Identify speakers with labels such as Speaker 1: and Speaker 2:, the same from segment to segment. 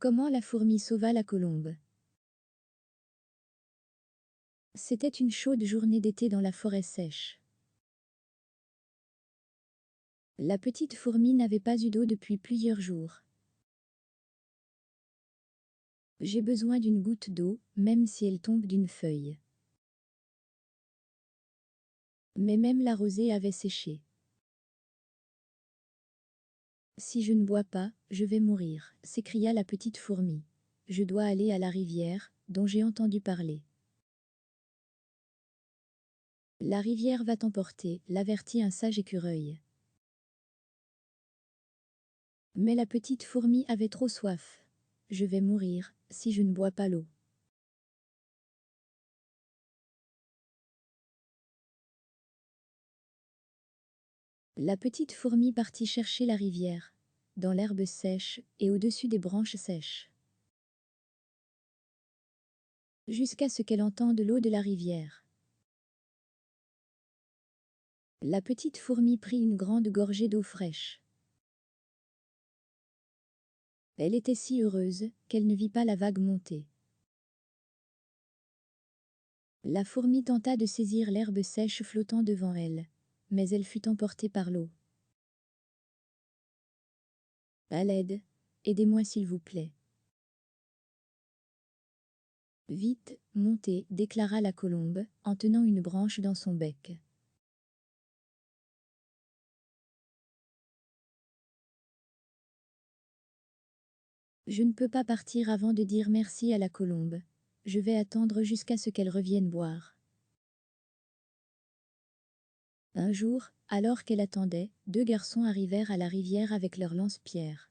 Speaker 1: Comment la fourmi sauva la colombe. C'était une chaude journée d'été dans la forêt sèche. La petite fourmi n'avait pas eu d'eau depuis plusieurs jours. J'ai besoin d'une goutte d'eau, même si elle tombe d'une feuille. Mais même la rosée avait séché. Si je ne bois pas, je vais mourir, s'écria la petite fourmi. Je dois aller à la rivière, dont j'ai entendu parler. La rivière va t'emporter, l'avertit un sage écureuil. Mais la petite fourmi avait trop soif. Je vais mourir, si je ne bois pas l'eau. La petite fourmi partit chercher la rivière, dans l'herbe sèche et au-dessus des branches sèches. Jusqu'à ce qu'elle entende l'eau de la rivière. La petite fourmi prit une grande gorgée d'eau fraîche. Elle était si heureuse qu'elle ne vit pas la vague monter. La fourmi tenta de saisir l'herbe sèche flottant devant elle, mais elle fut emportée par l'eau. À l'aide, aidez-moi s'il vous plaît. Vite, montez, déclara la colombe, en tenant une branche dans son bec. Je ne peux pas partir avant de dire merci à la colombe. Je vais attendre jusqu'à ce qu'elle revienne boire. Un jour, alors qu'elle attendait, deux garçons arrivèrent à la rivière avec leurs lance-pierres.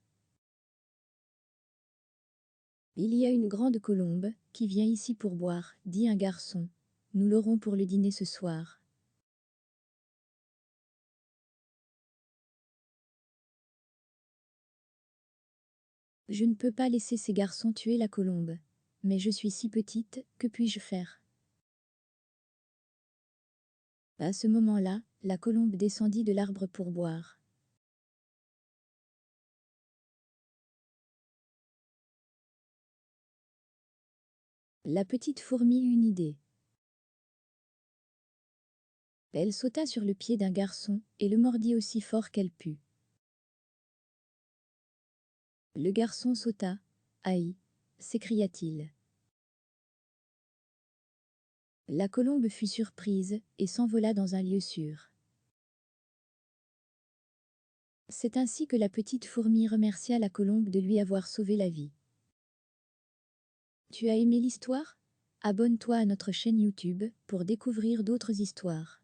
Speaker 1: Il y a une grande colombe qui vient ici pour boire, dit un garçon. Nous l'aurons pour le dîner ce soir. Je ne peux pas laisser ces garçons tuer la colombe. Mais je suis si petite, que puis-je faire? À ce moment-là, la colombe descendit de l'arbre pour boire. La petite fourmi eut une idée. Elle sauta sur le pied d'un garçon et le mordit aussi fort qu'elle put. Le garçon sauta. Aïe! S'écria-t-il. La colombe fut surprise et s'envola dans un lieu sûr. C'est ainsi que la petite fourmi remercia la colombe de lui avoir sauvé la vie. Tu as aimé l'histoire? Abonne-toi à notre chaîne YouTube pour découvrir d'autres histoires.